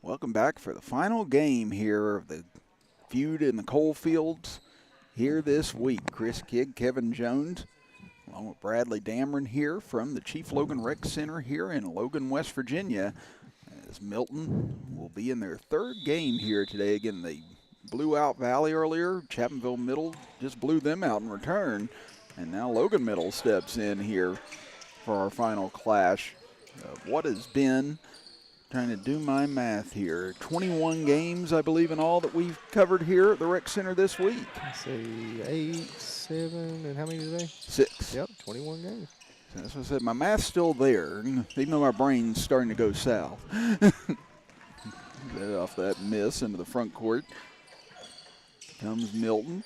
Welcome back for the final game here of the Feud in the Coalfields here this week. Chris Kidd, Kevin Jones, along with Bradley Damron here from the Chief Logan Rec Center here in Logan, West Virginia, as Milton will be in their third game here today. Again, they blew out Valley earlier. Chapmanville Middle just blew them out in return. And now Logan Middle steps in here for our final clash of what has been, trying to do my math here, 21 games, I believe, in all that we've covered here at the Rec Center this week. Let's see, 8, 7, and how many today? 6. Yep, 21 games. So that's what I said. My math's still there, even though my brain's starting to go south. Off that miss into the front court comes Milton.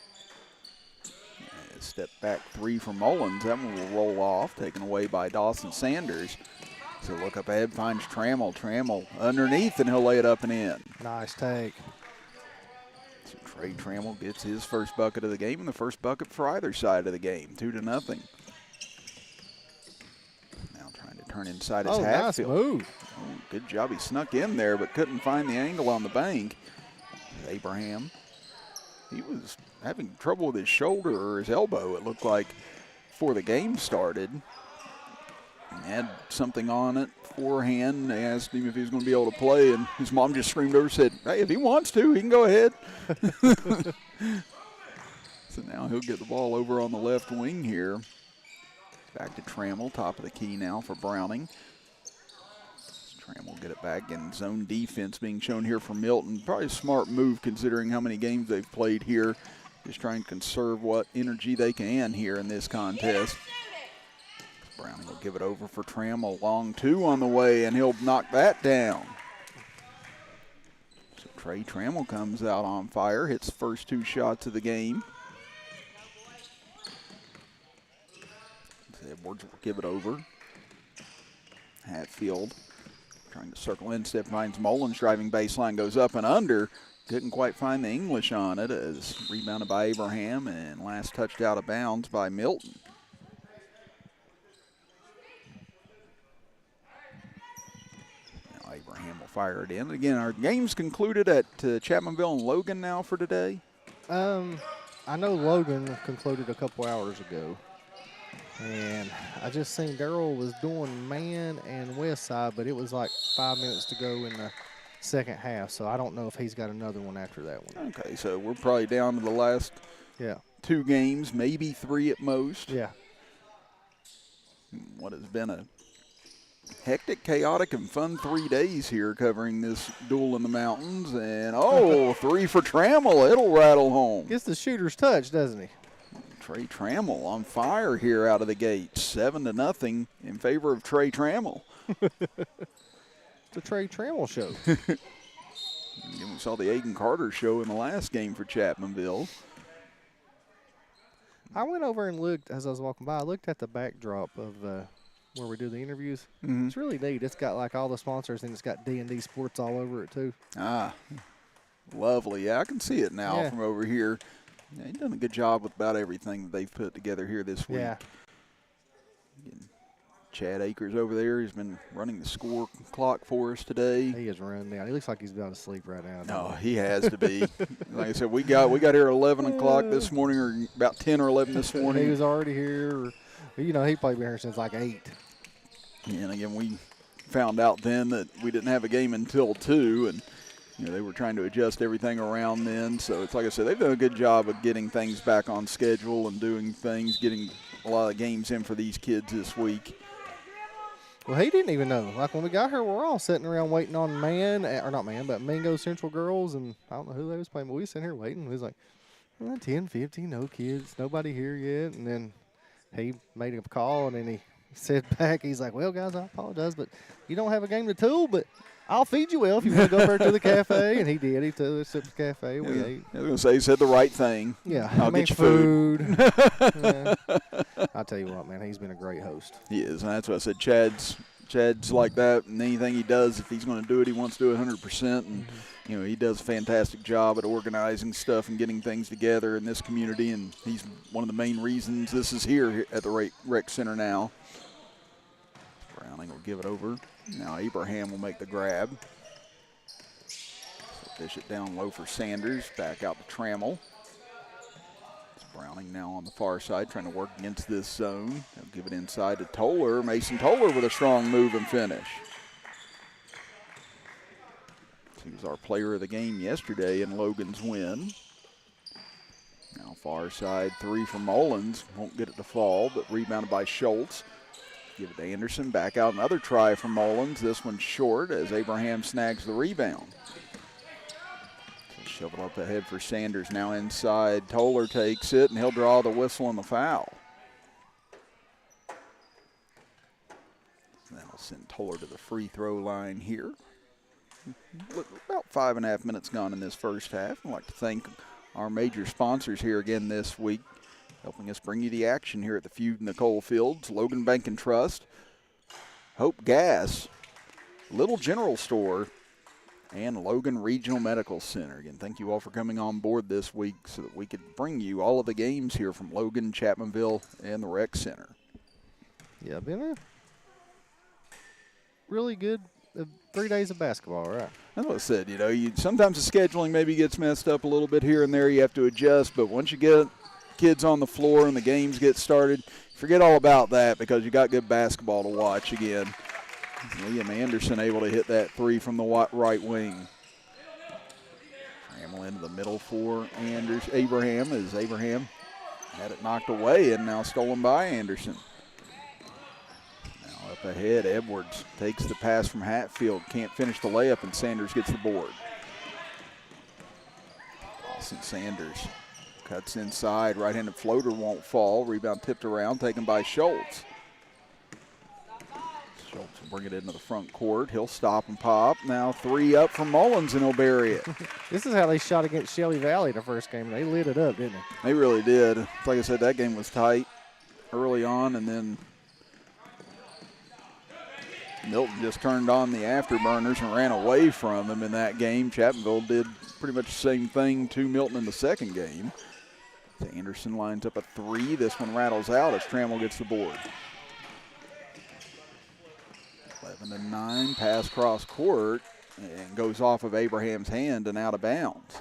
Step back three from Mullins. That one will roll off, taken away by Dawson Sanders. So look up ahead, finds Trammell. Trammell underneath, and he'll lay it up and in. Nice take. So Trey Trammell gets his first bucket of the game, and the first bucket for either side of the game, 2-0. Now trying to turn inside his half nice field. move. Oh, good job. He snuck in there, but couldn't find the angle on the bank. Abraham. He was having trouble with his shoulder or his elbow, it looked like, before the game started. Had something on it beforehand. They asked him if he was going to be able to play, and his mom just screamed over and said, hey, if he wants to, he can go ahead. So now he'll get the ball over on the left wing here. Back to Trammell, top of the key now for Browning. Trammell will get it back, and zone defense being shown here for Milton. Probably a smart move considering how many games they've played here. Just trying to conserve what energy they can here in this contest. Browning will give it over for Trammell. Long two on the way, and he'll knock that down. So Trey Trammell comes out on fire, hits the first two shots of the game. Edwards will give it over. Hatfield trying to circle in, step finds Mullins, driving baseline, goes up and under. Couldn't quite find the English on it, as rebounded by Abraham and last touched out of bounds by Milton. Now Abraham will fire it in. Again, our game's concluded at Chapmanville and Logan now for today. I know Logan concluded a couple hours ago. And I just seen Darrell was doing man and west side, but it was like 5 minutes to go in the second half. So I don't know if he's got another one after that one. Okay, so we're probably down to the last two games, maybe three at most. Yeah. What has been a hectic, chaotic, and fun 3 days here covering this duel in the mountains. And, three for Trammell. It'll rattle home. Gets the shooter's touch, doesn't he? Trey Trammell on fire here out of the gate. 7-0 in favor of Trey Trammell. The Trey Trammell show. We saw the Aiden Carter show in the last game for Chapmanville. I went over and looked, as I was walking by, I looked at the backdrop of where we do the interviews. Mm-hmm. It's really neat. It's got like all the sponsors, and it's got D&D Sports all over it too. Ah, lovely. Yeah, I can see it now from over here. Yeah, he's done a good job with about everything that they've put together here this week. Yeah. Chad Akers over there, he's been running the score clock for us today. He is run down. He looks like he's about to sleep right now. No, he has to be. Like I said, we got here at 11 o'clock this morning, or about 10 or 11 this morning. He was already here. He probably been here since like 8. And again, we found out then that we didn't have a game until 2, and they were trying to adjust everything around then. So it's like I said, they've done a good job of getting things back on schedule and doing things, getting a lot of games in for these kids this week. Well, he didn't even know. Like when we got here, we're all sitting around waiting on Mango Central girls, and I don't know who they was playing, but we sitting here waiting. It was like 10, 15, no kids, nobody here yet. And then he made a call, and then he said back, he's like, well, guys, I apologize, but you don't have a game to two, but I'll feed you well if you want to go over to the cafe. And he did. He took us to the cafe. We ate. I was going to say, he said the right thing. Yeah. I'll get you food. Yeah. I'll tell you what, man, he's been a great host. He is, and that's what I said. Chad's like that, and anything he does, if he's going to do it, he wants to do it 100%. And, he does a fantastic job at organizing stuff and getting things together in this community, and he's one of the main reasons this is here at the Rec Center now. Browning will give it over. Now Abraham will make the grab. Dish it down low for Sanders. Back out to Trammell. It's Browning now on the far side trying to work against this zone. They'll give it inside to Toller. Mason Toller with a strong move and finish. He was our player of the game yesterday in Logan's win. Now far side three from Mullins. Won't get it to fall, but rebounded by Schultz. Give it to Anderson. Back out another try from Mullins. This one short as Abraham snags the rebound. So shove it up ahead for Sanders. Now inside. Toller takes it, and he'll draw the whistle and the foul. That'll send Toller to the free throw line here. About 5.5 minutes gone in this first half. I'd like to thank our major sponsors here again this week, helping us bring you the action here at the Feud in the Coalfields. Logan Bank and Trust, Hope Gas, Little General Store, and Logan Regional Medical Center. Again, thank you all for coming on board this week so that we could bring you all of the games here from Logan, Chapmanville, and the Rec Center. Yeah, been a really good 3 days of basketball, right? That's what I said. You know, sometimes the scheduling maybe gets messed up a little bit here and there. You have to adjust, but once you get kids on the floor and the games get started, forget all about that because you got good basketball to watch again. Liam Anderson able to hit that three from the right wing. Trammell into the middle for Abraham as Abraham had it knocked away and now stolen by Anderson. Now up ahead, Edwards takes the pass from Hatfield, can't finish the layup, and Sanders gets the board. Dawson Sanders cuts inside, right-handed floater won't fall. Rebound tipped around, taken by Schultz. Schultz will bring it into the front court. He'll stop and pop. Now three up from Mullins, and he'll bury it. This is how they shot against Shelby Valley the first game. They lit it up, didn't they? They really did. Like I said, that game was tight early on, and then Milton just turned on the afterburners and ran away from them in that game. Chapmanville did pretty much the same thing to Milton in the second game. Anderson lines up a three. This one rattles out as Trammell gets the board. 11-9, pass cross court, and goes off of Abraham's hand and out of bounds.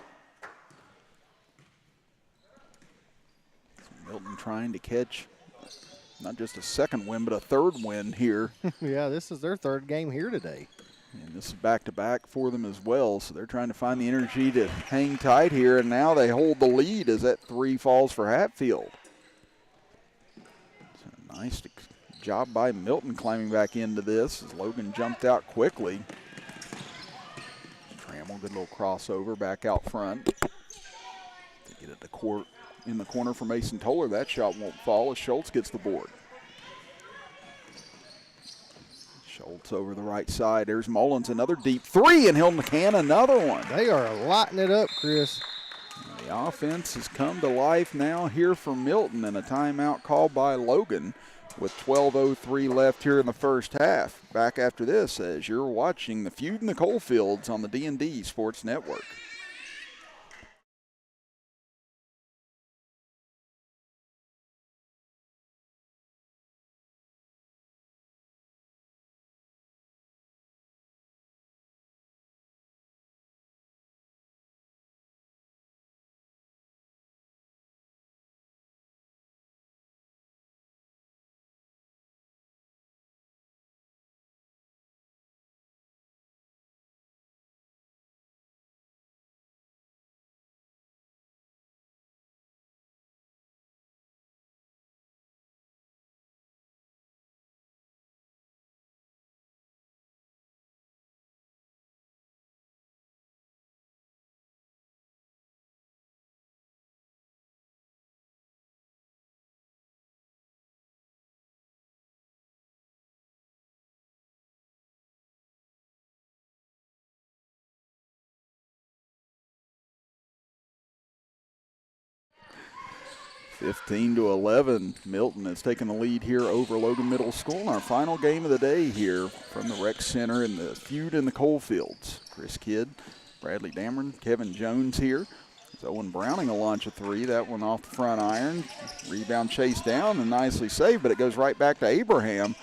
So Milton trying to catch not just a second win, but a third win here. Yeah, this is their third game here today. And this is back-to-back for them as well, so they're trying to find the energy to hang tight here, and now they hold the lead as that three falls for Hatfield. So nice job by Milton climbing back into this as Logan jumped out quickly. Trammell, good little crossover back out front. To get it to court in the corner for Mason Toller. That shot won't fall as Schultz gets the board. Schultz over the right side. There's Mullins, another deep three, and he'll can another one. They are lighting it up, Chris. The offense has come to life now here for Milton, and a timeout called by Logan with 12:03 left here in the first half. Back after this as you're watching the Feud in the Coalfields on the D&D Sports Network. Fifteen to 11, Milton has taken the lead here over Logan Middle School in our final game of the day here from the Rec Center in the Feud in the Coalfields. Chris Kidd, Bradley Damron, Kevin Jones here. As Owen Browning will launch a three. That one off the front iron. Rebound chased down and nicely saved, but it goes right back to Abraham.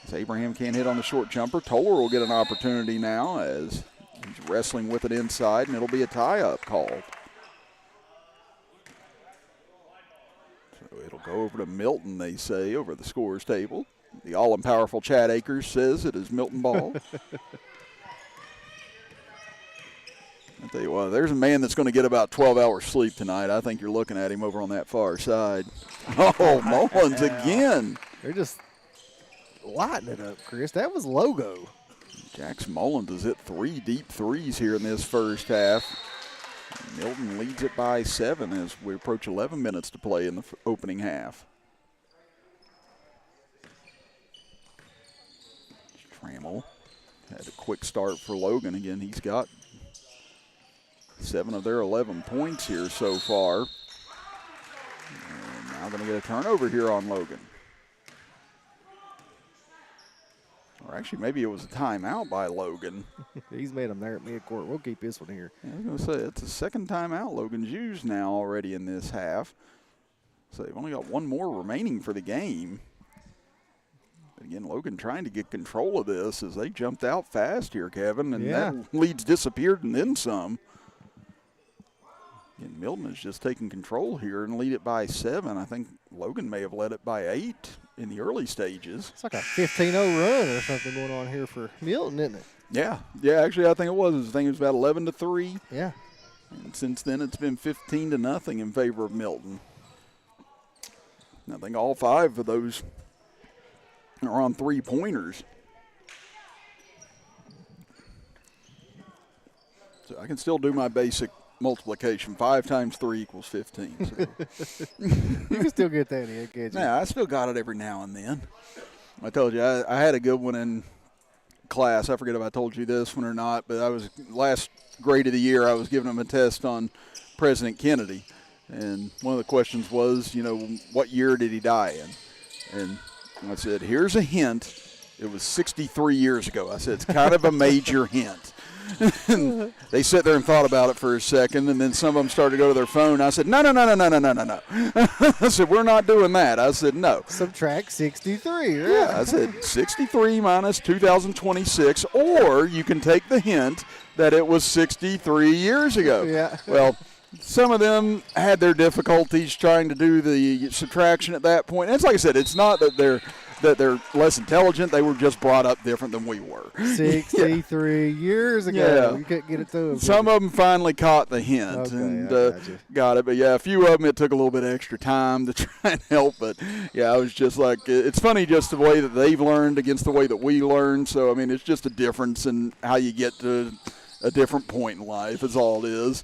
As Abraham can't hit on the short jumper, Toller will get an opportunity now as He's wrestling with it inside, and it'll be a tie-up called. So it'll go over to Milton, they say, over the scores table. The all-powerful Chad Akers says it is Milton ball. I'll tell you what, there's a man that's going to get about 12 hours sleep tonight. I think you're looking at him over on that far side. Oh, Mullins again. They're just lighting it up, Chris. That was Logo. Jax Mullins has hit 3 deep threes here in this first half. Milton leads it by 7 as we approach 11 minutes to play in the opening half. Trammell had a quick start for Logan. Again, he's got 7 of their 11 points here so far. And now going to get a turnover here on Logan. Or actually, maybe it was a timeout by Logan. He's made them there at midcourt. We'll keep this one here. Yeah, I was going to say, it's the second timeout Logan's used now already in this half. So they've only got one more remaining for the game. But again, Logan trying to get control of this as they jumped out fast here, Kevin. And that lead's disappeared and then some. And Milton is just taking control here and lead it by 7. I think Logan may have led it by 8 in the early stages. It's like a 15-0 run or something going on here for Milton, isn't it? Yeah, actually I think it was. I think it was about 11-3. Yeah. And since then it's been 15-0 in favor of Milton. And I think all 5 of those are on 3-pointers. So I can still do my basic multiplication. 5 times 3 equals 15. So. You can still get that in, can't you? Yeah, I still got it every now and then. I told you, I had a good one in class. I forget if I told you this one or not, but I was last grade of the year, I was giving them a test on President Kennedy. And one of the questions was, what year did he die in? And I said, here's a hint. It was 63 years ago. I said, it's kind of a major hint. And they sat there and thought about it for a second, and then some of them started to go to their phone. I said, no. I said, we're not doing that. I said, no. Subtract 63, right? Yeah, I said 63 minus 2026, or you can take the hint that it was 63 years ago. Yeah. Well, some of them had their difficulties trying to do the subtraction at that point. And it's like I said, it's not that they're less intelligent. They were just brought up different than we were. 63 years ago. Yeah. You couldn't get it to them. Some of them finally caught the hint and got it. But, yeah, a few of them, it took a little bit of extra time to try and help. But, yeah, I was just like, it's funny just the way that they've learned against the way that we learned. So, I mean, it's just a difference in how you get to a different point in life is all it is.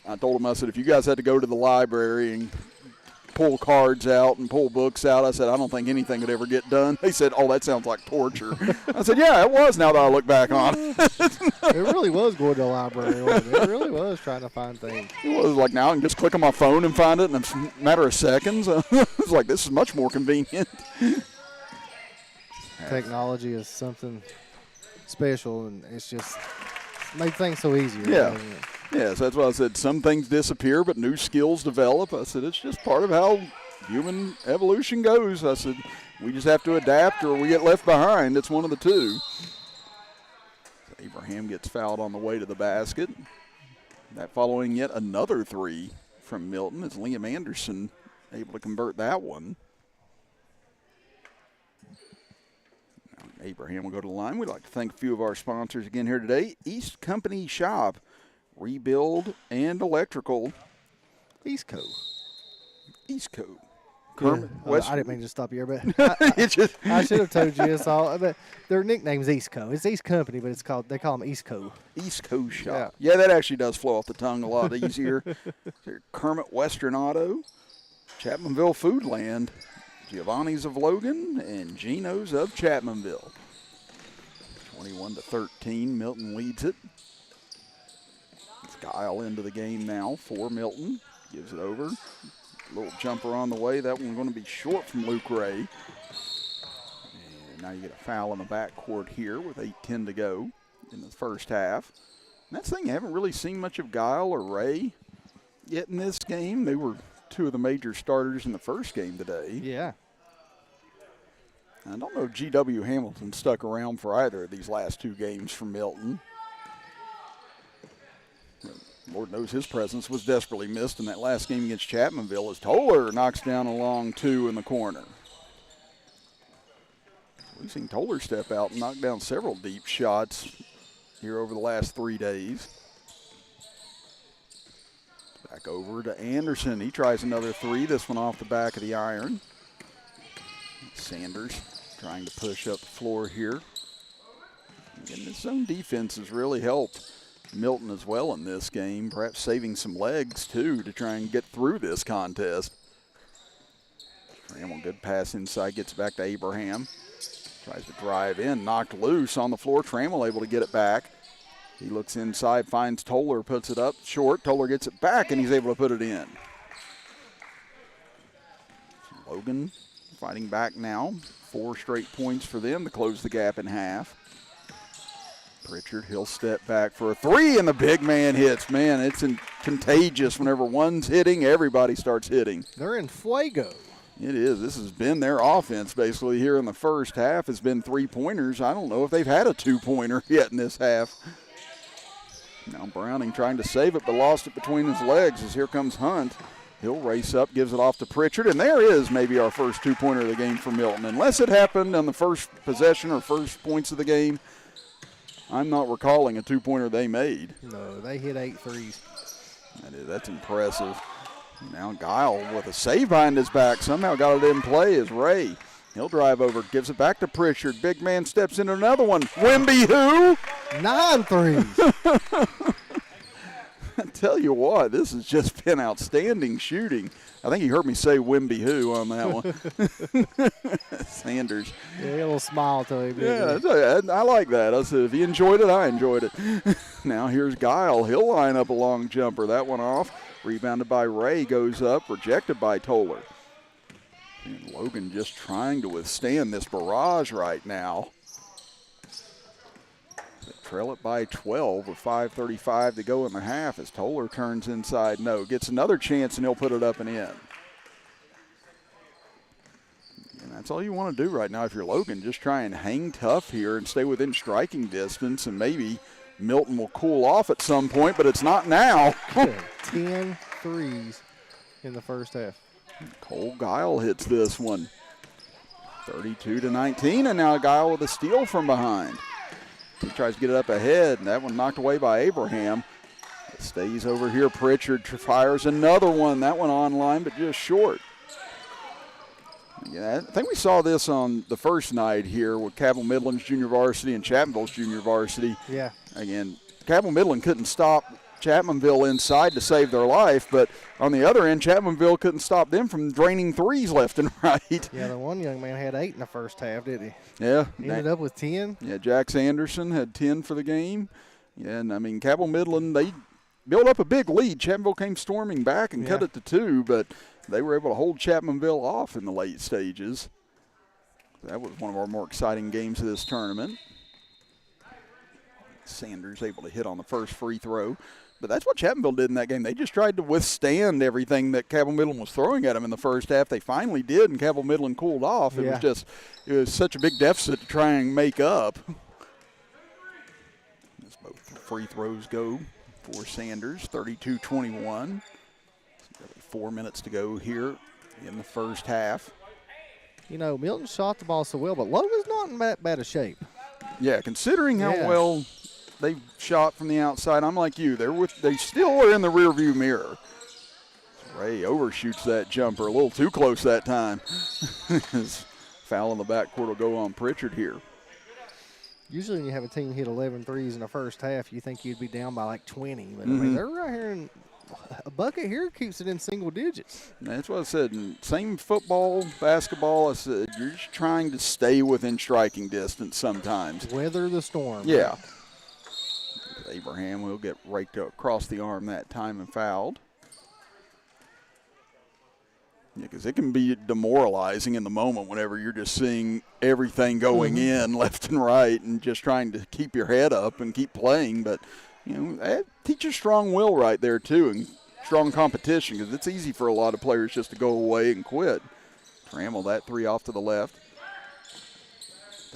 I told them, I said, if you guys had to go to the library and pull cards out and pull books out, I said, I don't think anything would ever get done. They said, oh, that sounds like torture. I said, yeah, it was now that I look back on it. It really was going to the library, wasn't it? It really was trying to find things. It was like now I can just click on my phone and find it in a matter of seconds. It's like this is much more convenient. Technology is something special, and it's just made things so easier. Yeah. Yeah, so that's why I said some things disappear, but new skills develop. I said it's just part of how human evolution goes. I said we just have to adapt or we get left behind. It's one of the two. Abraham gets fouled on the way to the basket. That following yet another 3 from Milton as Liam Anderson able to convert that one. Now Abraham will go to the line. We'd like to thank a few of our sponsors again here today. East Company Shop. Rebuild and Electrical. Eastco. Kermit I didn't mean to stop you there, but I should have told you this all. But their nickname's Eastco. It's East Company, but they call them Eastco. Eastco Shop. Yeah, that actually does flow off the tongue a lot easier. Kermit Western Auto, Chapmanville Foodland, Giovanni's of Logan, and Gino's of Chapmanville. 21-13, Milton leads it. Guile into the game now for Milton. Gives it over. Little jumper on the way. That one's going to be short from Luke Ray. And now you get a foul in the backcourt here with 8:10 to go in the first half. And that's the thing, you haven't really seen much of Guile or Ray yet in this game. They were 2 of the major starters in the first game today. Yeah. I don't know if G.W. Hamilton stuck around for either of these last 2 games for Milton. Lord knows his presence was desperately missed in that last game against Chapmanville as Toller knocks down a long 2 in the corner. We've seen Toller step out and knock down several deep shots here over the last 3 days. Back over to Anderson. He tries another 3, this one off the back of the iron. Sanders trying to push up the floor here. And his zone defense has really helped Milton as well in this game, perhaps saving some legs too to try and get through this contest. Trammell, good pass inside, gets back to Abraham. Tries to drive in, knocked loose on the floor. Trammell able to get it back. He looks inside, finds Toller, puts it up short. Toller gets it back, and he's able to put it in. Logan fighting back now. 4 straight points for them to close the gap in half. Pritchard, he'll step back for a 3, and the big man hits. Man, it's contagious. Whenever one's hitting, everybody starts hitting. They're in fuego. It is. This has been their offense basically here in the first half. Has been 3-pointers. I don't know if they've had a 2-pointer yet in this half. Now Browning trying to save it, but lost it between his legs as here comes Hunt. He'll race up, gives it off to Pritchard, and there is maybe our first 2-pointer of the game for Milton. Unless it happened on the first possession or first points of the game, I'm not recalling a 2-pointer they made. No, they hit 8 threes. That's impressive. Now Guile with a save behind his back. Somehow got it in play as Ray. He'll drive over, gives it back to Pritchard. Big man steps into another one. Wimby who? 9 threes. I tell you what, this has just been outstanding shooting. I think you heard me say Wimby who on that one. Sanders. Yeah, a little smile to him. Yeah, I like that. I said if he enjoyed it, I enjoyed it. Now here's Guile. He'll line up a long jumper. That one off. Rebounded by Ray, goes up, rejected by Toller. And Logan just trying to withstand this barrage right now. They trail it by 12 with 5:35 to go in the half as Toller turns inside. No, gets another chance and he'll put it up and in. And that's all you want to do right now if you're Logan. Just try and hang tough here and stay within striking distance, and maybe Milton will cool off at some point, but it's not now. 10 threes in the first half. Cole Guile hits this one. 32-19, and now Guile with a steal from behind. He tries to get it up ahead, and that one knocked away by Abraham. It stays over here. Pritchard fires another one. That one online, but just short. Yeah, I think we saw this on the first night here with Cabell Midland's junior varsity and Chapmanville's junior varsity. Yeah. Again, Cabell Midland couldn't stop Chapmanville inside to save their life, but on the other end, Chapmanville couldn't stop them from draining threes left and right. Yeah, the one young man had 8 in the first half, didn't he? Yeah. He ended up with 10. Yeah, Jax Anderson had 10 for the game. Yeah, and I mean, Cabell Midland, they built up a big lead. Chapmanville came storming back and cut it to 2, but they were able to hold Chapmanville off in the late stages. That was one of our more exciting games of this tournament. Sanders able to hit on the first free throw. But that's what Chapmanville did in that game. They just tried to withstand everything that Cabell Midland was throwing at them in the first half. They finally did, and Cabell Midland cooled off. It was such a big deficit to try and make up. As both free throws go for Sanders, 32-21. 4 minutes to go here in the first half. You know, Milton shot the ball so well, but Logan's not in that bad a shape. Yeah, considering how well they shot from the outside, I'm like you. They still are in the rearview mirror. Ray overshoots that jumper a little too close that time. Foul in the backcourt will go on Pritchard here. Usually when you have a team hit 11 threes in the first half, you think you'd be down by like 20. But I mean, they're right here, and a bucket here keeps it in single digits. That's what I said. And same football, basketball, I said, you're just trying to stay within striking distance sometimes. Weather the storm. Yeah. Abraham will get raked across the arm that time and fouled. Yeah, because it can be demoralizing in the moment whenever you're just seeing everything going in left and right and just trying to keep your head up and keep playing. But, you know, that teaches strong will right there, too, and strong competition, because it's easy for a lot of players just to go away and quit. Trammell that 3 off to the left.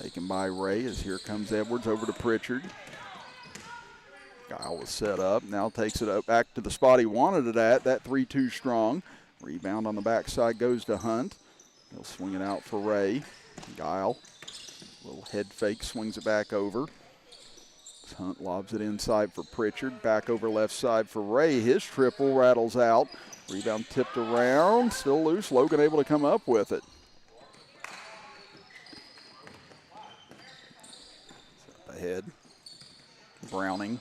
Taken by Ray as here comes Edwards over to Pritchard. Guile was set up, now takes it up back to the spot he wanted it at. That 3-2 strong. Rebound on the backside goes to Hunt. He'll swing it out for Ray. Guile, little head fake, swings it back over. Hunt lobs it inside for Pritchard. Back over left side for Ray. His triple rattles out. Rebound tipped around, still loose. Logan able to come up with it. Up ahead. Browning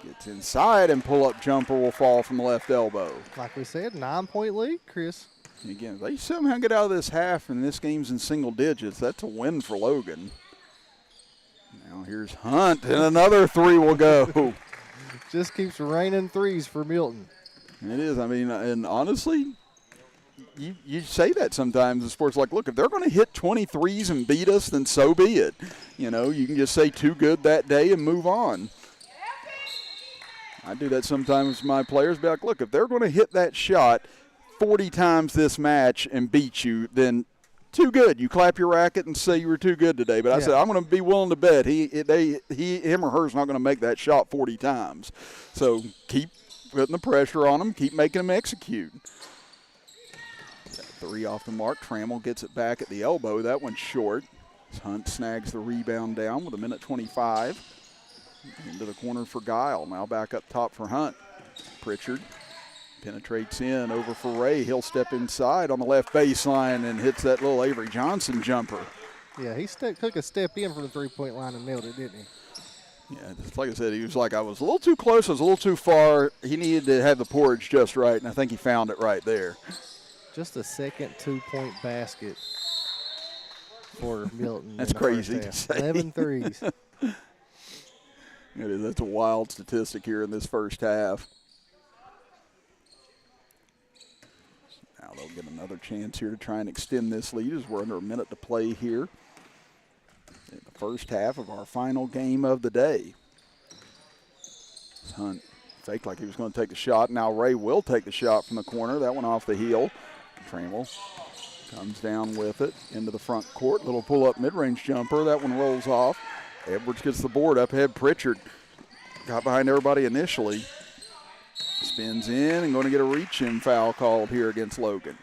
gets inside, and pull-up jumper will fall from the left elbow. Like we said, 9-point lead, Chris. And again, if they somehow get out of this half and this game's in single digits, that's a win for Logan. Now here's Hunt, and another three will go. Just keeps raining threes for Milton. It is. I mean, and honestly, you say that sometimes in sports. Like, look, if they're going to hit 23s and beat us, then so be it. You know, you can just say too good that day and move on. I do that sometimes with my players. Be like, look, if they're going to hit that shot 40 times this match and beat you, then too good. You clap your racket and say you were too good today. But I said, I'm going to be willing to bet him or her is not going to make that shot 40 times. So keep putting the pressure on them, keep making them execute. Three off the mark. Trammell gets it back at the elbow. That one's short. Hunt snags the rebound down with 1:25. Into the corner for Guile. Now back up top for Hunt. Pritchard penetrates in over for Ray. He'll step inside on the left baseline and hits that little Avery Johnson jumper. Yeah, he took a step in from the three-point line and nailed it, didn't he? Yeah, just like I said, he was like, I was a little too close, I was a little too far. He needed to have the porridge just right, and I think he found it right there. Just a second 2-point basket for Milton. That's crazy to say. 11 threes. It is. That's a wild statistic here in this first half. Now they'll get another chance here to try and extend this lead as we're under a minute to play here in the first half of our final game of the day. Hunt faked like he was going to take the shot. Now Ray will take the shot from the corner. That one off the heel. Trammell comes down with it into the front court. Little pull-up mid-range jumper. That one rolls off. Edwards gets the board up ahead. Pritchard got behind everybody initially. Spins in and going to get a reach-in foul called here against Logan.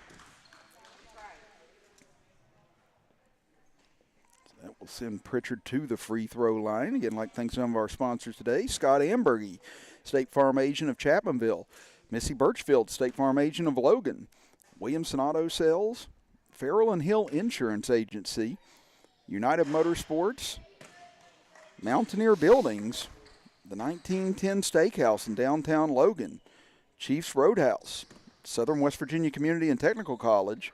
That will send Pritchard to the free throw line. Again, like thanks to some of our sponsors today. Scott Ambergy, State Farm agent of Chapmanville. Missy Birchfield, State Farm agent of Logan. Williamson Auto Sales. Farrell and Hill Insurance Agency. United Motorsports. Mountaineer Buildings, the 1910 Steakhouse in downtown Logan, Chiefs Roadhouse, Southern West Virginia Community and Technical College,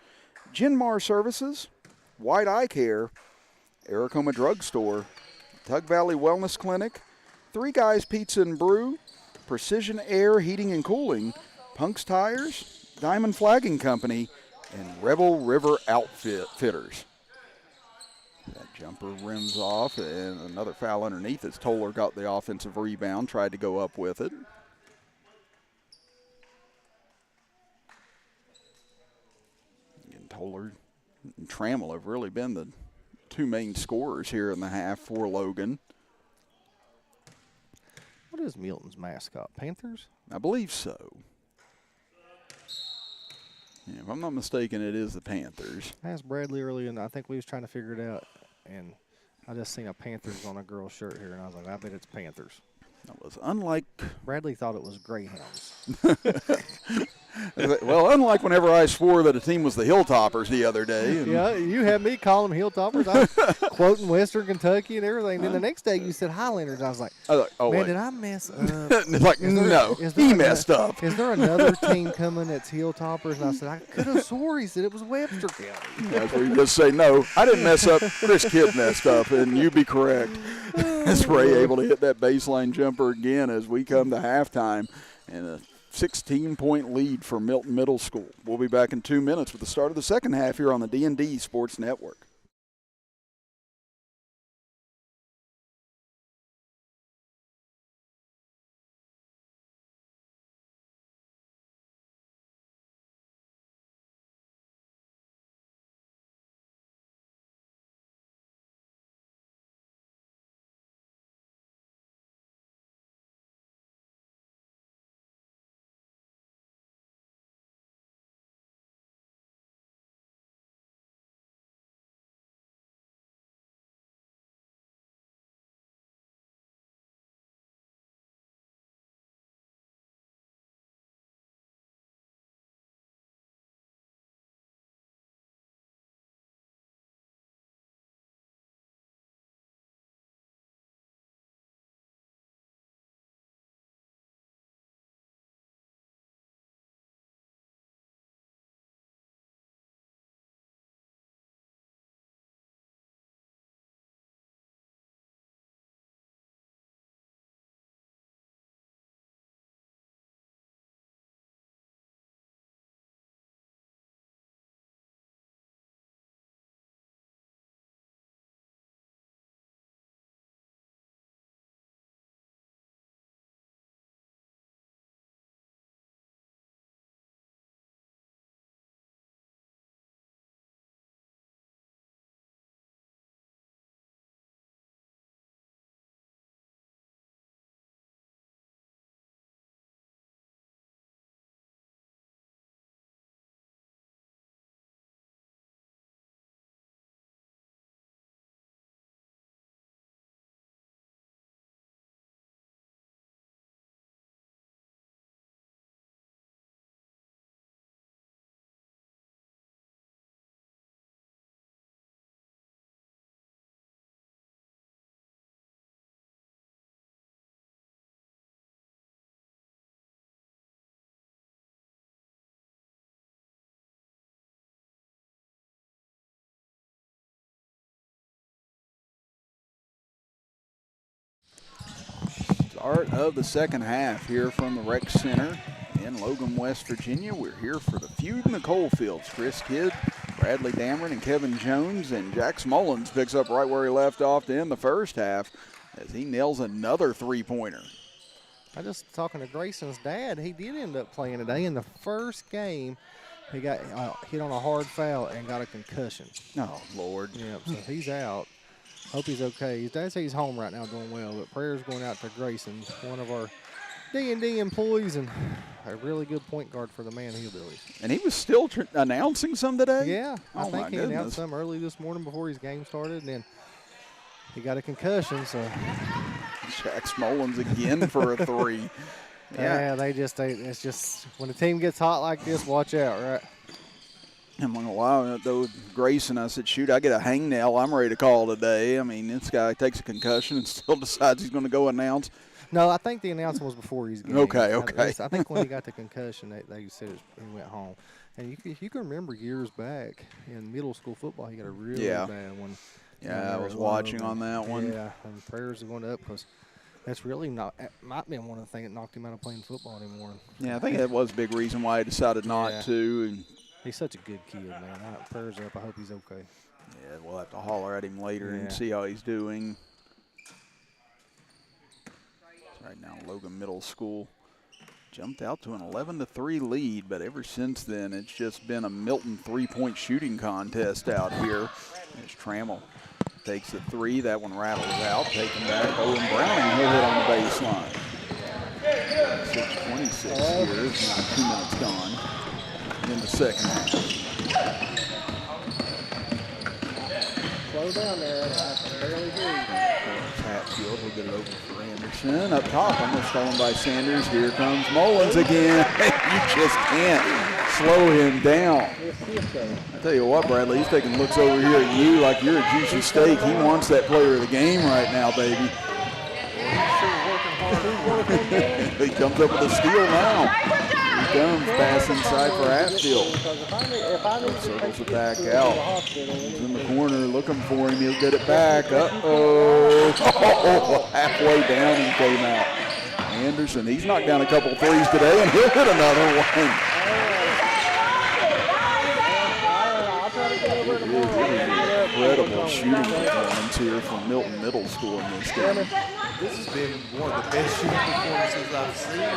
Genmar Services, White Eye Care, Aracoma Drug Store, Tug Valley Wellness Clinic, Three Guys Pizza and Brew, Precision Air Heating and Cooling, Punk's Tires, Diamond Flagging Company, and Rebel River Outfitters. That jumper rims off, and another foul underneath as Toller got the offensive rebound, tried to go up with it. Again, Toller and Trammell have really been the two main scorers here in the half for Logan. What is Milton's mascot? Panthers? I believe so. Yeah, if I'm not mistaken, it is the Panthers. I asked Bradley earlier, and I think we was trying to figure it out, and I just seen a Panthers on a girl's shirt here, and I was like, I bet it's Panthers. That was unlike. Bradley thought it was Greyhounds. Well, unlike whenever I swore that a team was the Hilltoppers the other day. Yeah, you had me call them Hilltoppers. I was quoting Western Kentucky and everything. Then the next day you said Highlanders. I was like, oh, man, wait. did I mess up? It's like, no, he messed up. Is there another team coming that's Hilltoppers? And I said, I could have swore he said it was Webster County. That's where you just say, no, I didn't mess up. Chris Kidd messed up, and you be correct. Is Ray able to hit that baseline jumper again as we come to halftime, and a 16-point lead for Milton Middle School. We'll be back in 2 minutes with the start of the second half here on the D&D Sports Network. Start of the second half here from the Rec Center in Logan, West Virginia. We're here for the Feud in the Coalfields. Chris Kidd, Bradley Damron, and Kevin Jones, and Jack Smullins picks up right where he left off to end the first half as he nails another three-pointer. I just talking to Grayson's dad. He did end up playing today. In the first game, he got hit on a hard foul and got a concussion. Oh, Lord. Yeah, so he's out. Hope he's okay. His dad says he's home right now doing well, but prayers going out to Grayson, one of our D&D employees and a really good point guard for the Man Hillbillies. And he was still announcing some today? Yeah, I Oh, think my he goodness. announced some early this morning before his game started, and then he got a concussion, so. Jack Smullins again for a three. Yeah, it's just, when the team gets hot like this, watch out, right? I'm going to lie, though, Grayson, I said, shoot, I get a hangnail I'm ready to call today. I mean, this guy takes a concussion and still decides he's going to go announce. No, I think the announcement was before his game. Okay. I think when he got the concussion, they said he went home. And you can remember years back in middle school football, he got a really bad one. Yeah, I was watching on that one. Yeah, and prayers are going up because that's really might have been one of the things that knocked him out of playing football anymore. Yeah, I think that was a big reason why he decided not to. And he's such a good kid, man. Prayers are up. I hope he's okay. yeah, we'll have to holler at him later and see how he's doing. Right now, Logan Middle School jumped out to an 11-3 lead, but ever since then, it's just been a Milton three-point shooting contest out here. As Trammell takes the three, that one rattles out, taken back. Owen Browning, he'll hit on the baseline. 6:26 here, now 2 minutes gone in the second half. Slow down there. I can barely hear you. Hatfield will get it over for Anderson. Up top, almost stolen by Sanders. Here comes Mullins again. You just can't slow him down. I tell you what, Bradley, he's taking looks over here at you like you're a juicy steak. He wants that player of the game right now, baby. He comes up with a steal now. He comes, pass inside for Hatfield. Circles it back out. He's in the corner looking for him. He'll get it back. Uh-oh. Halfway down he came out. Anderson, he's knocked down a couple threes today, and he'll hit another one. Incredible shooting performance here from Milton Middle School in this game. This has been one of the best shooting performances I've seen in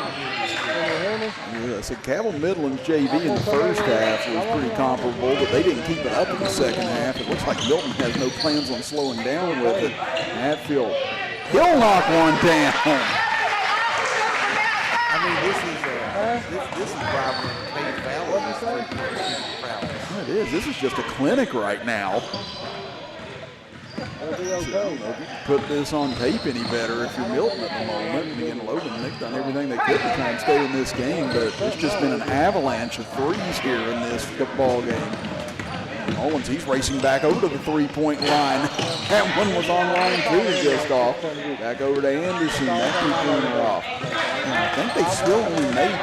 here. Yeah, so Cabell Midland's JV in the first half was pretty comparable, but they didn't keep it up in the second half. It looks like Milton has no plans on slowing down with it. Hatfield, he'll knock one down. I mean, this is why we're in Cape Valley. It is. This is just a clinic right now. So, if you put this on tape any better if you're Milton at the moment. And again, Logan, they've done everything they could to try and stay in this game, but it's just been an avalanche of threes here in this ball game. Mullins, he's racing back over to the three-point line. That one was on line too, just off. Back over to Anderson, that three-pointer off. And I think they still only made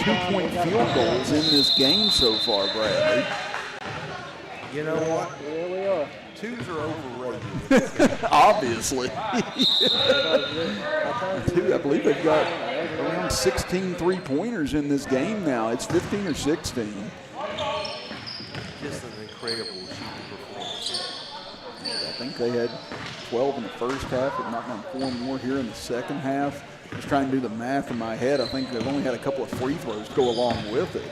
two-point field goals in this game so far, Bradley. You know what? Here we are. Twos are overrated. Obviously. I believe they've got around 16 three-pointers in this game now. It's 15 or 16. Just an incredible shooting performance. I think they had 12 in the first half. It might have been 4 more here in the second half. Just trying to do the math in my head. I think they've only had a couple of free throws go along with it.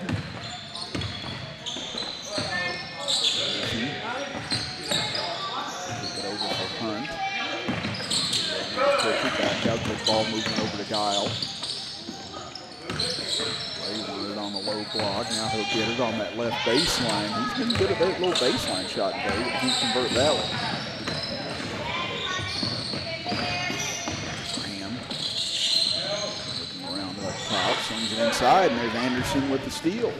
Back out, the ball moving over to Guile. Wayward on the low block. Now he'll get it on that left baseline. He's been good at that little baseline shot today, but he can't convert that one. Graham looking around up top, sends it inside, and there's Anderson with the steal.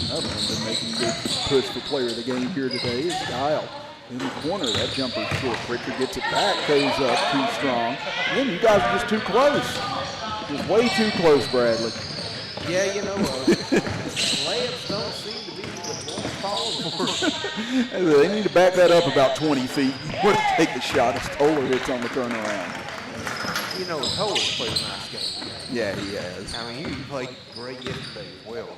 Another one been making a good push for player of the game here today is Guile. In the corner, that jumper short. Pritchard gets it back, goes up too strong. Again, you guys are just too close. Just way too close, Bradley. Yeah, you know, layups don't seem to be the falling for? They need to back that up about 20 feet. Where to take the shot as Toller hits on the turnaround. You know, Toller's played a nice game. Yeah, he has. I mean, he played great yesterday as well.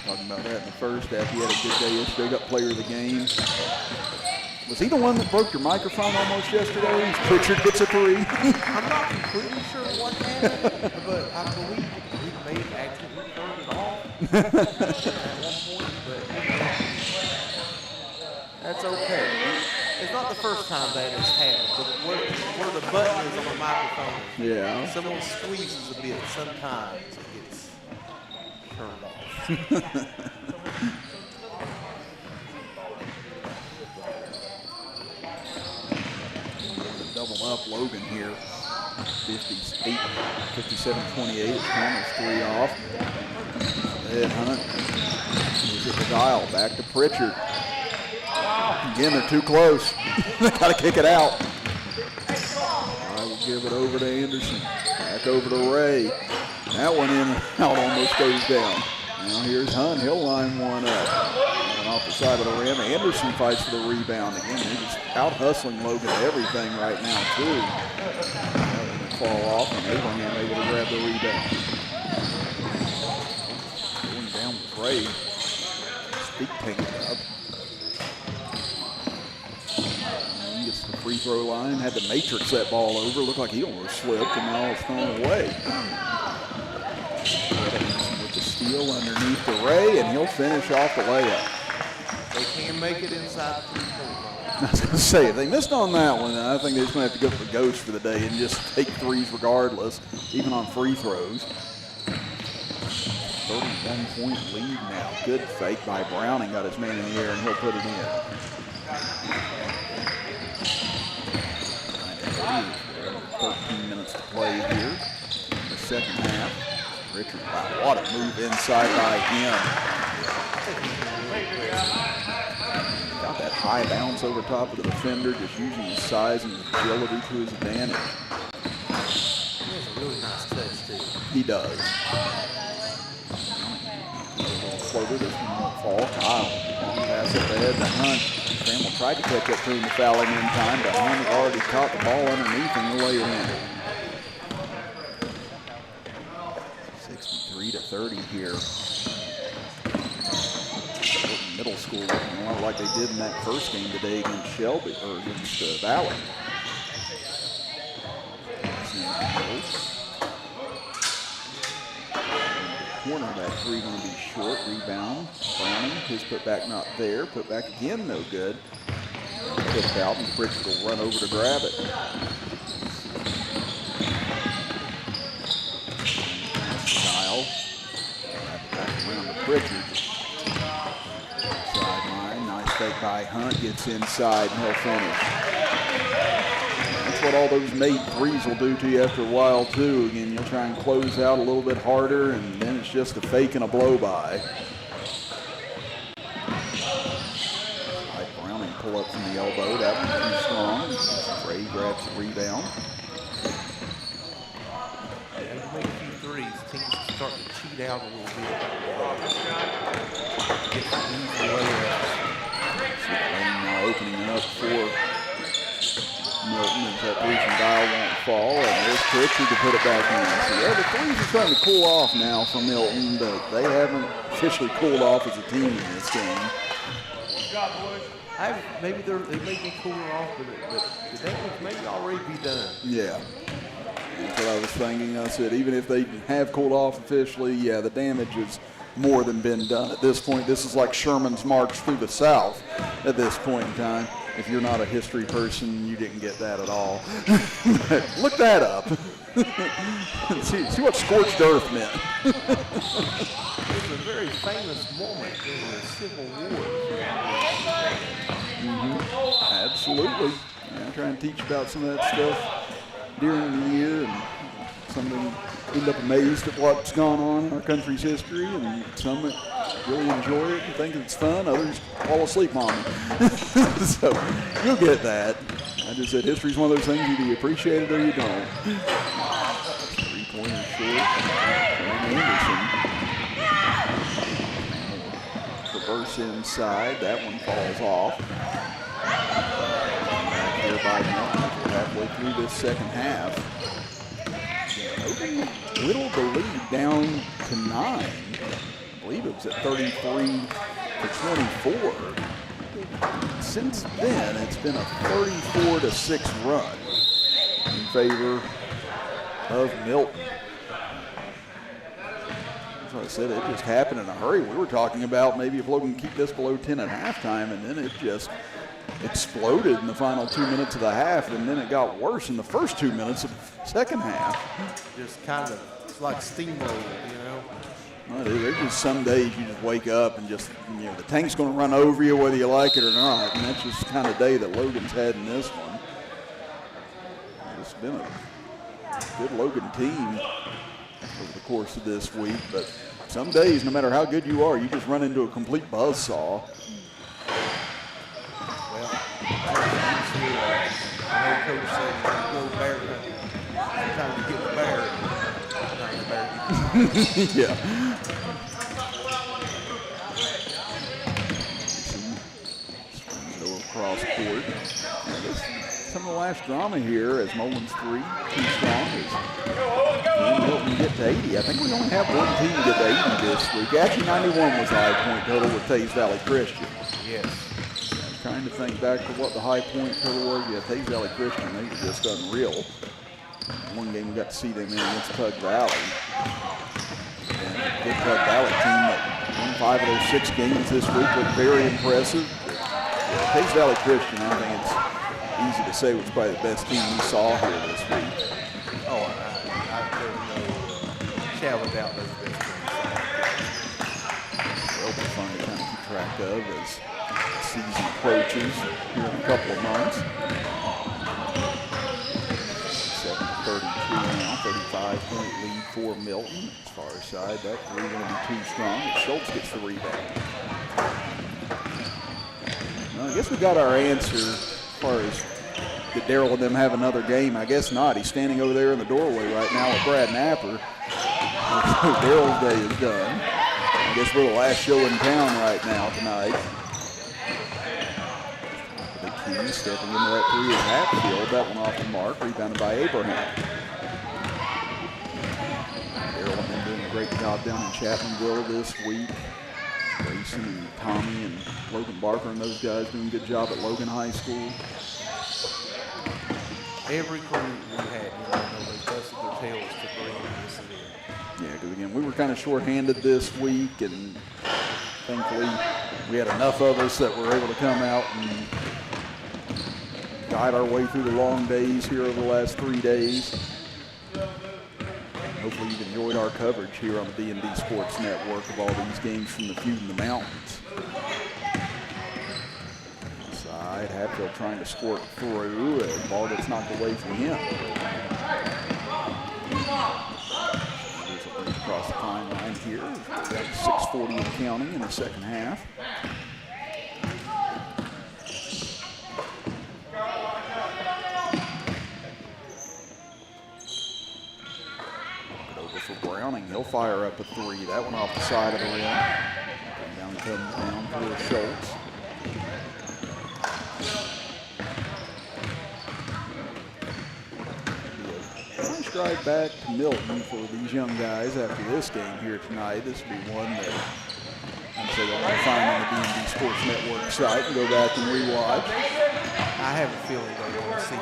Talking about that in the first half. He had a good day yesterday. Got player of the game. Was he the one that broke your microphone almost yesterday? Pritchard gets a 3. I'm not completely sure what happened, but I believe he may have actually turned it off at one point, but that's okay. It's not the first time that has happened, but where the button is on the microphone, Yeah. someone squeezes a bit, sometimes it gets turned off. Double up Logan here. 58, 57-28. Corners 3 off. Ed Hunt is at the dial. Back to Pritchard. Again, they're too close. They got to kick it out. I will give it over to Anderson. Back over to Ray. That one in and out almost goes down. Now here's Hunt. He'll line one up. And off the side of the rim. Anderson fights for the rebound. Again, they're just out hustling Logan at everything right now, too. That one fall off, and Abraham able to grab the rebound. Going down with Ray. Speak tanked up. He gets to the free throw line. Had to matrix that ball over. Looked like he almost slipped, and now it's thrown away. With the steal underneath the Ray, and he'll finish off the layup. They can make it inside the three-point line. I was going to say, if they missed on that one, I think they're just going to have to go for the ghost for the day and just take threes regardless, even on free throws. 31-point lead now. Good fake by Browning. Got his man in the air, and he'll put it in. 13 minutes to play here in the second half. Richard, wow, what a move inside by him. Got that high bounce over top of the defender, just using his size and his agility to his advantage. He has a really nice touch, too. He does. A little floater, this one won't fall. Kyle, long pass up ahead to Hunt. Trammell tried to catch up to him to foul him in time, but Hunt had already caught the ball underneath him to lay it in. 63-30 here. Middle school looking a lot like they did in that first game today against Shelby, or against Valley. Corner, that three going to be short. Rebound. Browning, his put back not there. Put back again, no good. Kicked out, and Pritchard will run over to grab it. Kyle. Back around to Pritchard. Sideline, nice fake by Hunt, gets inside and he'll finish. That's what all those made threes will do to you after a while too. Again, you'll try and close out a little bit harder and then it's just a fake and a blow by. Browning pull up from the elbow, that one's too strong. Ray grabs the rebound. As you make a few threes, teams start to cheat out a little bit. Get some easy layups. Lane now opening up for Milton, and that three from Dial won't fall, and there's Pritchard to put it back in. So yeah, the threes are starting to cool off now for Milton, but they haven't officially cooled off as a team in this game. Maybe they may be cooling off, but the damage may already be done. Yeah. That's what I was thinking. I said, even if they have cooled off officially, yeah, the damage has more than been done at this point. This is like Sherman's march through the South at this point in time. If you're not a history person, you didn't get that at all. Look that up. see what scorched earth meant. It's a very famous moment in the Civil War. Absolutely. Yeah, I try and teach about some of that stuff during the year, and some of them end up amazed at what's gone on in our country's history, and some that really enjoy it and think it's fun. Others fall asleep on it. So you'll get that. I just said history's one of those things, either you appreciate it or you don't. 3-pointer short from Anderson. Loose inside. That one falls off. Back here by Milton. We're halfway through this second half. Logan whittled the lead down to 9. I believe it was at 33 to 24. Since then, it's been a 34-6 run in favor of Milton. As I said, it just happened in a hurry. We were talking about maybe if Logan can keep this below 10 at halftime, and then it just exploded in the final 2 minutes of the half, and then it got worse in the first 2 minutes of the second half. Just kind of, it's like steamroll, you know. Well, there's just some days you just wake up and just, the tank's going to run over you whether you like it or not, and that's just the kind of day that Logan's had in this one. It's been a good Logan team over the course of this week, but some days, no matter how good you are, you just run into a complete buzzsaw. Well, I know Coach said go bear hunting. Sometimes you get the bear, sometimes the bear gets you. Yeah. Go across court. Some of the last drama here as Mullins 3, too strong. As Milton get to 80. I think we only have one team get to 80 this week. Actually, 91 was the high point total with Taze Valley Christian. Yes. Trying to think back to what the high point total was. Yeah, Taze Valley Christian, they were just unreal. One game we got to see them in against Tug Valley. And a good Tug Valley team that won 5 of those 6 games this week looked very impressive. Yeah, Taze Valley Christian, I think it's easy to say was probably the best team we saw here this week. Oh, I there's no shadow of doubt those best It'll be fun to kind of keep track of as the season approaches here in a couple of months. 7:32 now, 35-point lead for Milton. As far as side, that three going to be too strong. But Schultz gets the rebound. Well, I guess we got our answer as far as did Darrell and them have another game. I guess not. He's standing over there in the doorway right now with Brad Napper. So Darrell's day is done. I guess we're the last show in town right now tonight. The key stepping into that three is Hatfield. That one off the mark, rebounded by Abraham. Darrell and them doing a great job down in Chapmanville this week. Grayson and Tommy and Logan Barker and those guys doing a good job at Logan High School. Every crew we had, they busted their tails to bring this in. Yeah, because again, we were kind of short-handed this week, and thankfully we had enough of us that were able to come out and guide our way through the long days here over the last 3 days. Hopefully you've enjoyed our coverage here on the D&D Sports Network of all these games from the Feud in the Mountains. Inside, Hatfield trying to squirt through, and the ball gets knocked away from him. Across the timeline here. We've got 6:40 and counting in the second half. Over for Browning. He'll fire up a three. That one off the side of the rim. Down comes down for Schultz. Nice drive back to Milton for these young guys after this game here tonight. This will be one that I'm sure they'll find on the D&D Sports Network site and go back and rewatch. I have a feeling they want to see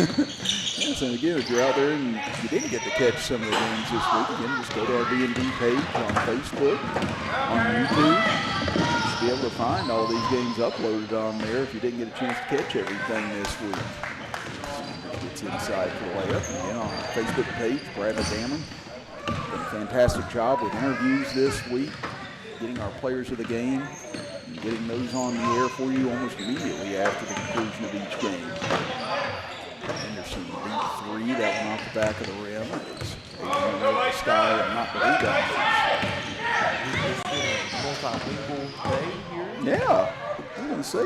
this. Yes, and again, if you're out there and you didn't get to catch some of the games this week, again, just go to our D&D page on Facebook, on YouTube. You should be able to find all these games uploaded on there if you didn't get a chance to catch everything this week. Gets inside for the layup. And again, on our Facebook page, Bradley Damron done a fantastic job with interviews this week, getting our players of the game, and getting those on the air for you almost immediately after the conclusion of each game. Anderson beat three, that one off the back of the rim. It's Adrian over the sky and not the rebound. Multilingual day here. Yeah, I was going to say,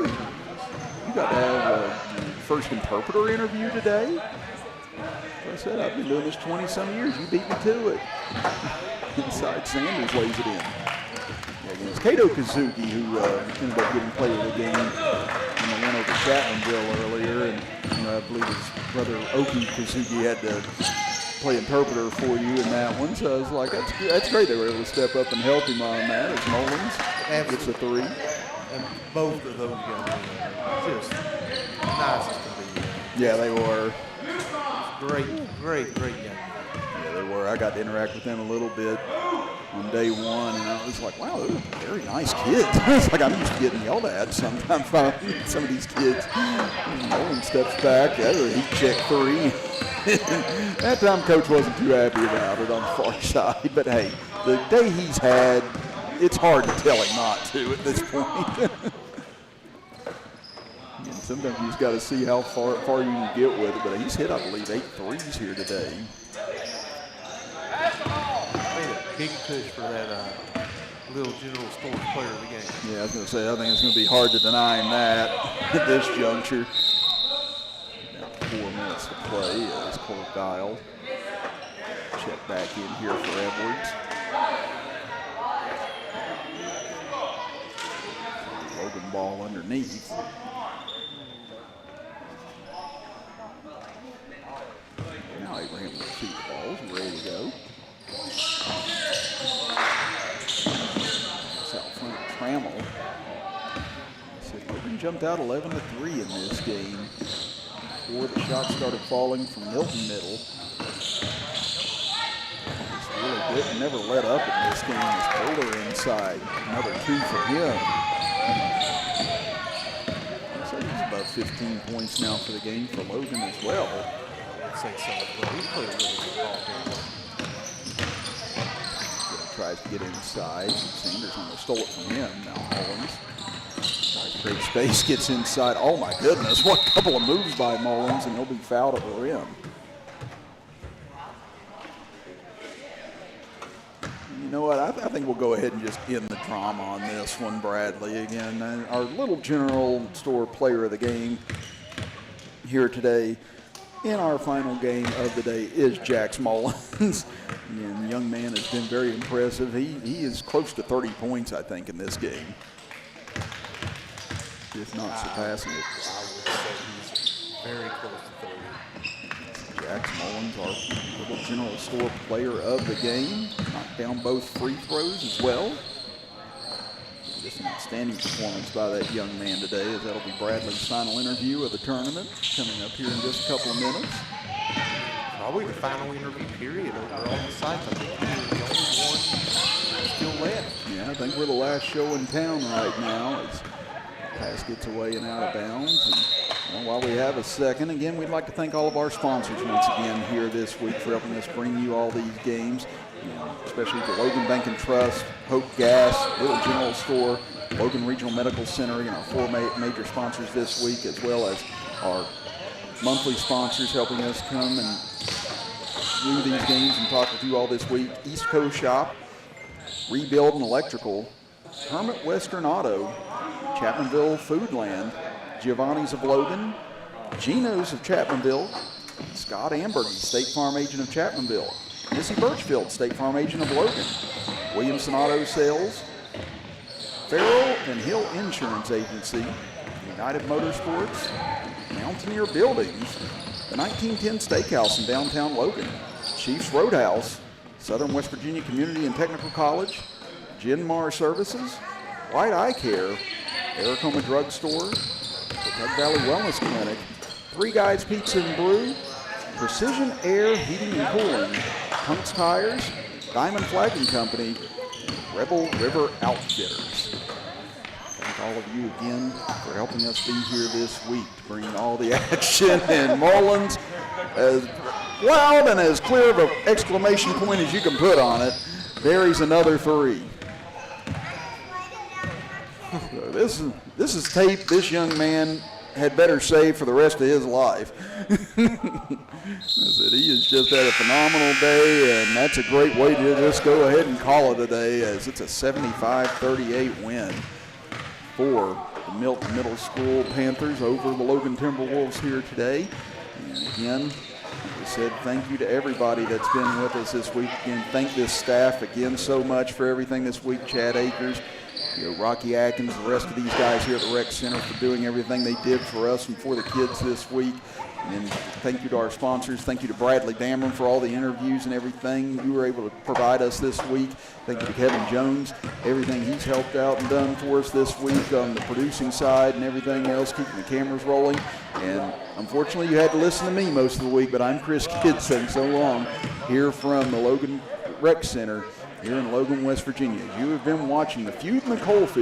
you got to have a first interpreter interview today. Like I said, I've been doing this 20-some years. You beat me to it. Inside Sanders lays it in. Yeah, again, was Kato Kazuki who ended up getting player of the game in the win over Chapmanville earlier. And I believe his brother Oki Kazuki had to play interpreter for you in that one. So I was like, that's great they were able to step up and help him on that as Mullins gets a 3. And both of those young men are just nice as can be. Yeah, they were. Great young men. Yeah, they were. I got to interact with them a little bit on day one, and I was like, wow, those are very nice kids. It's like I'm used to getting yelled at sometimes by some of these kids. Nolan steps back. That's a heat check 3. That time Coach wasn't too happy about it on the far side. But, hey, the day he's had, it's hard to tell him not to at this point. And sometimes you just got to see how far you can get with it. But he's hit, I believe, 8 threes here today. Made a big push for that little general store player of the game. Yeah, I was going to say, I think it's going to be hard to deny him that at this juncture. Now 4 minutes to play as Cole Guile. Check back in here for Edwards. Logan ball underneath. Now Abraham will feed the balls, ready to go. That's out front Trammell. Logan jumped out 11-3 in this game before the shots started falling from Milton middle. He's really good and never let up in this game. He's Kohler inside. Another 2 for him. Looks like he's above 15 points now for the game for Logan as well. I'd say so. Well, he's played a really good ball game. Tries to get inside. Sanders almost stole it from him. Now Mullins tries to create space, gets inside. Oh my goodness, what a couple of moves by Mullins, and he'll be fouled at the rim. You know what, I think we'll go ahead and just end the drama on this one, Bradley. Again, our little general store player of the game here today in our final game of the day is Jax Mullins. And the young man has been very impressive. He is close to 30 points, I think, in this game, if not surpassing it. I would say he's very close to 30. Jax Mullins, our little general store player of the game, knocked down both free throws as well. Just an outstanding performance by that young man today, as that'll be Bradley's final interview of the tournament coming up here in just a couple of minutes. Probably the final interview period over on the site. I think we're the only one still left. Yeah, I think we're the last show in town right now as pass gets away and out of bounds. And while we have a second, again, we'd like to thank all of our sponsors once again here this week for helping us bring you all these games, especially the Logan Bank and Trust, Hope Gas, Little General Store, Logan Regional Medical Center, our 4 major sponsors this week, as well as our monthly sponsors helping us come and do these games and talk with you all this week. East Coast Shop, Rebuild and Electrical, Hermit Western Auto, Chapmanville Foodland, Giovanni's of Logan, Geno's of Chapmanville, Scott Ambergy, State Farm Agent of Chapmanville, Missy Birchfield, State Farm Agent of Logan, Williamson Auto Sales, Farrell and Hill Insurance Agency, United Motorsports, Mountaineer Buildings, the 1910 Steakhouse in downtown Logan, Chiefs Roadhouse, Southern West Virginia Community and Technical College, Genmar Services, White Eye Care, Aracoma Drug Store, Kentucky Valley Wellness Clinic, Three Guys Pizza and Brew, Precision Air Heating and Cooling, Punks Tires, Diamond Flagging Company, Rebel River Outfitters. Thank all of you again for helping us be here this week to bring all the action. And Mullins, as loud and as clear of an exclamation point as you can put on it, buries another 3. So this is tape this young man had better save for the rest of his life. He has just had a phenomenal day, and that's a great way to just go ahead and call it a day, as it's a 75-38 win for the Milton Middle School Panthers over the Logan Timberwolves here today. And again, like I said, thank you to everybody that's been with us this week. Again, thank this staff again so much for everything this week. Chad Akers, Rocky Atkins, the rest of these guys here at the Rec Center for doing everything they did for us and for the kids this week. And thank you to our sponsors. Thank you to Bradley Damron for all the interviews and everything you were able to provide us this week. Thank you to Kevin Jones, everything he's helped out and done for us this week on the producing side and everything else, keeping the cameras rolling. And unfortunately, you had to listen to me most of the week, but I'm Chris Kidd saying so long here from the Logan Rec Center here in Logan, West Virginia. You have been watching the Feud in the Coalfields.